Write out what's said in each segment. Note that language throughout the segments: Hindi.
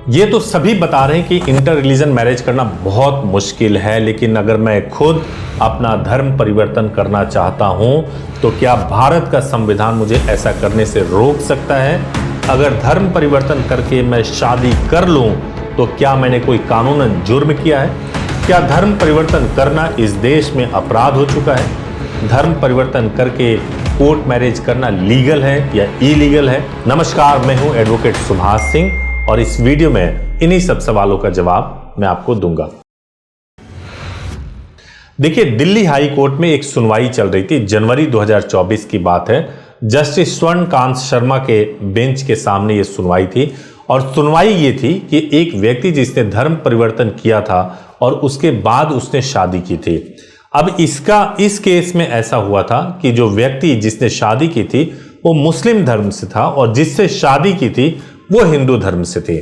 ये तो सभी बता रहे हैं कि इंटर रिलीजन मैरिज करना बहुत मुश्किल है, लेकिन अगर मैं खुद अपना धर्म परिवर्तन करना चाहता हूं तो क्या भारत का संविधान मुझे ऐसा करने से रोक सकता है? अगर धर्म परिवर्तन करके मैं शादी कर लूं तो क्या मैंने कोई कानूनन जुर्म किया है? क्या धर्म परिवर्तन करना इस देश में अपराध हो चुका है? धर्म परिवर्तन करके कोर्ट मैरिज करना लीगल है या इलीगल है? नमस्कार, मैं हूं एडवोकेट सुभाष सिंह और इस वीडियो में इन्हीं सब सवालों का जवाब मैं आपको दूंगा। देखिए, दिल्ली हाई कोर्ट में एक सुनवाई चल रही थी। जनवरी 2024 की बात है। जस्टिस स्वर्णकांत शर्मा के बेंच के सामने ये सुनवाई थी और सुनवाई ये थी कि एक व्यक्ति जिसने धर्म परिवर्तन किया था और उसके बाद उसने शादी की थी। अब इस केस में ऐसा हुआ था कि जो व्यक्ति जिसने शादी की थी वो मुस्लिम धर्म से था और जिससे शादी की थी वो हिंदू धर्म से थे।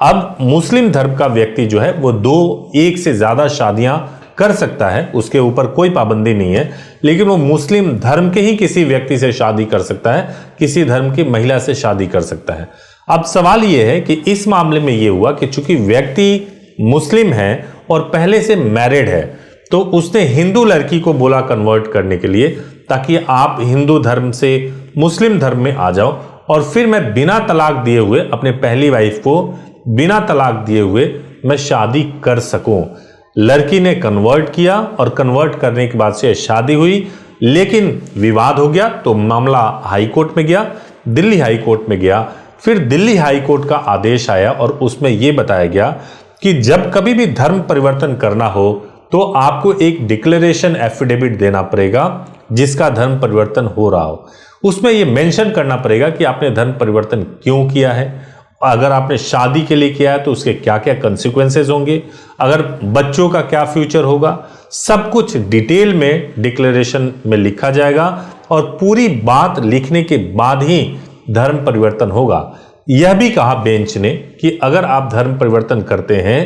अब मुस्लिम धर्म का व्यक्ति जो है वो एक से ज्यादा शादियां कर सकता है, उसके ऊपर कोई पाबंदी नहीं है, लेकिन वो मुस्लिम धर्म के ही किसी व्यक्ति से शादी कर सकता है, किसी धर्म की महिला से शादी कर सकता है। अब सवाल ये है कि इस मामले में ये हुआ कि चूंकि व्यक्ति मुस्लिम है और पहले से मैरिड है तो उसने हिंदू लड़की को बोला कन्वर्ट करने के लिए ताकि आप हिंदू धर्म से मुस्लिम धर्म में आ जाओ और फिर मैं बिना तलाक दिए हुए अपने पहली वाइफ को बिना तलाक दिए हुए मैं शादी कर सकूं। लड़की ने कन्वर्ट किया और कन्वर्ट करने के बाद से शादी हुई, लेकिन विवाद हो गया तो मामला हाई कोर्ट में गया, दिल्ली हाई कोर्ट में गया। फिर दिल्ली हाई कोर्ट का आदेश आया और उसमें यह बताया गया कि जब कभी भी धर्म परिवर्तन करना हो तो आपको एक डिक्लेरेशन एफिडेविट देना पड़ेगा जिसका धर्म परिवर्तन हो रहा हो। उसमें यह मेंशन करना पड़ेगा कि आपने धर्म परिवर्तन क्यों किया है, अगर आपने शादी के लिए किया है तो उसके क्या क्या कंसिक्वेंसेस होंगे, अगर बच्चों का क्या फ्यूचर होगा, सब कुछ डिटेल में डिक्लेरेशन में लिखा जाएगा और पूरी बात लिखने के बाद ही धर्म परिवर्तन होगा। यह भी कहा बेंच ने कि अगर आप धर्म परिवर्तन करते हैं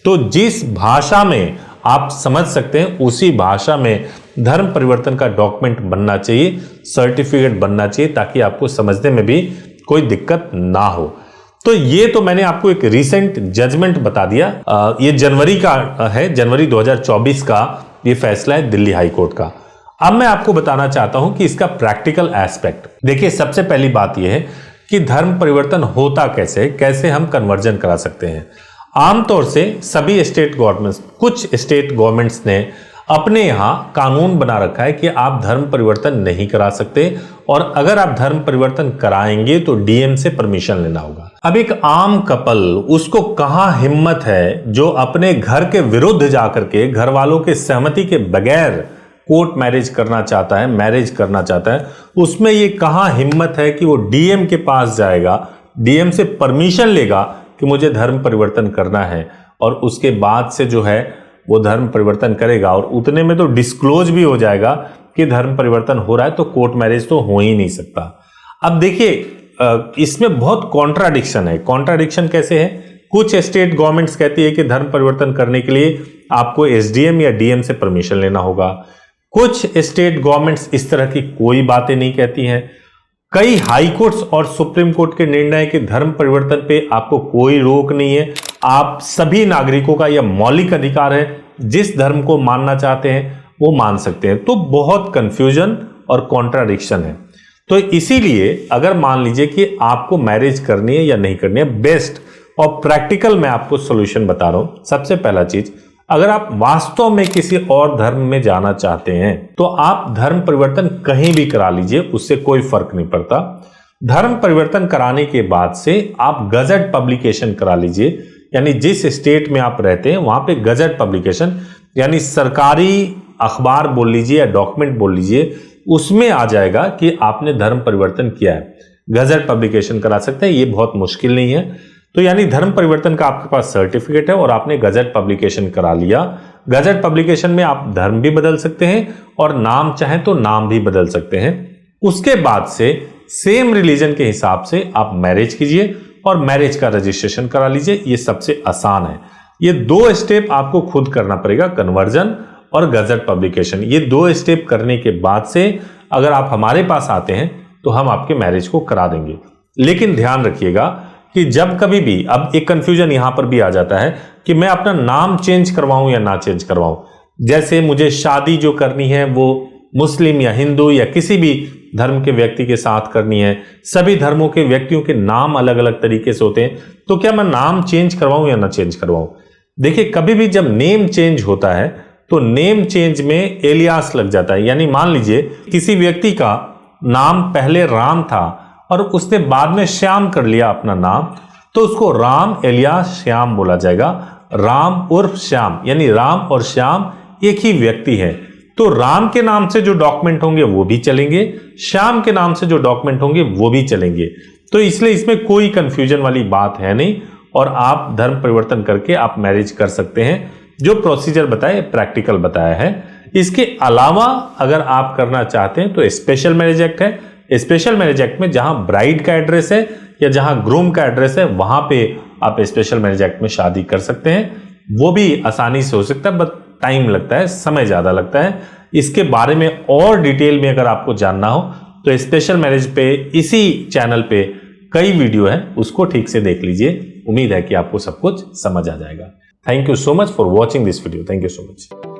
तो जिस भाषा में आप समझ सकते हैं उसी भाषा में धर्म परिवर्तन का डॉक्यूमेंट बनना चाहिए, सर्टिफिकेट बनना चाहिए, ताकि आपको समझने में भी कोई दिक्कत ना हो। तो ये तो मैंने आपको एक रीसेंट जजमेंट बता दिया। ये जनवरी का है, जनवरी 2024 का ये फैसला है दिल्ली हाई कोर्ट का। अब मैं आपको बताना चाहता हूं कि इसका प्रैक्टिकल एस्पेक्ट। देखिए, सबसे पहली बात यह है कि धर्म परिवर्तन होता कैसे हम कन्वर्जन करा सकते हैं। आमतौर से सभी स्टेट गवर्नमेंट्स, कुछ स्टेट गवर्नमेंट्स ने अपने यहां कानून बना रखा है कि आप धर्म परिवर्तन नहीं करा सकते और अगर आप धर्म परिवर्तन कराएंगे तो डीएम से परमिशन लेना होगा। अब एक आम कपल, उसको कहां हिम्मत है जो अपने घर के विरुद्ध जाकर के घर वालों के सहमति के बगैर कोर्ट मैरिज करना चाहता है, मैरिज करना चाहता है, उसमें ये कहां हिम्मत है कि वो डीएम के पास जाएगा, डीएम से परमिशन लेगा कि मुझे धर्म परिवर्तन करना है और उसके बाद से जो है वो धर्म परिवर्तन करेगा और उतने में तो डिस्क्लोज भी हो जाएगा कि धर्म परिवर्तन हो रहा है, तो कोर्ट मैरिज तो हो ही नहीं सकता। अब देखिए, इसमें बहुत कॉन्ट्राडिक्शन है। कॉन्ट्राडिक्शन कैसे है? कुछ स्टेट गवर्नमेंट्स कहती है कि धर्म परिवर्तन करने के लिए आपको एसडीएम या डीएम से परमिशन लेना होगा। कुछ स्टेट गवर्नमेंट्स इस तरह की कोई बातें नहीं कहती हैं। कई हाई कोर्ट्स और सुप्रीम कोर्ट के निर्णय है कि धर्म परिवर्तन पे आपको कोई रोक नहीं है, आप सभी नागरिकों का यह मौलिक अधिकार है, जिस धर्म को मानना चाहते हैं वो मान सकते हैं। तो बहुत कंफ्यूजन और कॉन्ट्राडिक्शन है। तो इसीलिए अगर मान लीजिए कि आपको मैरिज करनी है या नहीं करनी है, बेस्ट और प्रैक्टिकल मैं आपको सोल्यूशन बता रहा हूं। सबसे पहला चीज, अगर आप वास्तव में किसी और धर्म में जाना चाहते हैं तो आप धर्म परिवर्तन कहीं भी करा लीजिए, उससे कोई फर्क नहीं पड़ता। धर्म परिवर्तन कराने के बाद से आप गजट पब्लिकेशन करा लीजिए, यानी जिस स्टेट में आप रहते हैं वहां पे गजट पब्लिकेशन, यानी सरकारी अखबार बोल लीजिए या डॉक्यूमेंट बोल लीजिए, उसमें आ जाएगा कि आपने धर्म परिवर्तन किया है। गजट पब्लिकेशन करा सकते हैं, ये बहुत मुश्किल नहीं है। तो यानी धर्म परिवर्तन का आपके पास सर्टिफिकेट है और आपने गजट पब्लिकेशन करा लिया। गजट पब्लिकेशन में आप धर्म भी बदल सकते हैं और नाम चाहें तो नाम भी बदल सकते हैं। उसके बाद से सेम रिलीजन के हिसाब से आप मैरिज कीजिए और मैरिज का रजिस्ट्रेशन करा लीजिए। ये सबसे आसान है। ये दो स्टेप आपको खुद करना पड़ेगा, कन्वर्जन और गजट पब्लिकेशन। ये दो स्टेप करने के बाद से अगर आप हमारे पास आते हैं तो हम आपके मैरिज को करा देंगे। लेकिन ध्यान रखिएगा कि जब कभी भी, अब एक कंफ्यूजन यहां पर भी आ जाता है कि मैं अपना नाम चेंज करवाऊं या ना चेंज करवाऊं। जैसे मुझे शादी जो करनी है वो मुस्लिम या हिंदू या किसी भी धर्म के व्यक्ति के साथ करनी है, सभी धर्मों के व्यक्तियों के नाम अलग अलग तरीके से होते हैं, तो क्या मैं नाम चेंज करवाऊं या ना चेंज करवाऊं। देखिए, कभी भी जब नेम चेंज होता है तो नेम चेंज में एलियास लग जाता है। यानी मान लीजिए किसी व्यक्ति का नाम पहले राम था और उसने बाद में श्याम कर लिया अपना नाम, तो उसको राम एलियास श्याम बोला जाएगा। राम उर्फ श्याम, यानी राम और श्याम एक ही व्यक्ति है। तो राम के नाम से जो डॉक्यूमेंट होंगे वो भी चलेंगे, श्याम के नाम से जो डॉक्यूमेंट होंगे वो भी चलेंगे। तो इसलिए इसमें कोई कंफ्यूजन वाली बात है नहीं और आप धर्म परिवर्तन करके आप मैरिज कर सकते हैं। जो प्रोसीजर बताया, प्रैक्टिकल बताया है। इसके अलावा अगर आप करना चाहते हैं तो स्पेशल मैरिज एक्ट है। स्पेशल मैरिज एक्ट में जहां ब्राइड का एड्रेस है या जहां ग्रूम का एड्रेस है, वहां पे आप स्पेशल मैरिज एक्ट में शादी कर सकते हैं। वो भी आसानी से हो सकता है, बट टाइम लगता है, समय ज्यादा लगता है। इसके बारे में और डिटेल में अगर आपको जानना हो तो स्पेशल मैरिज पे इसी चैनल पे कई वीडियो है, उसको ठीक से देख लीजिए। उम्मीद है कि आपको सब कुछ समझ आ जाएगा। Thank you so much for watching this video. Thank you so much.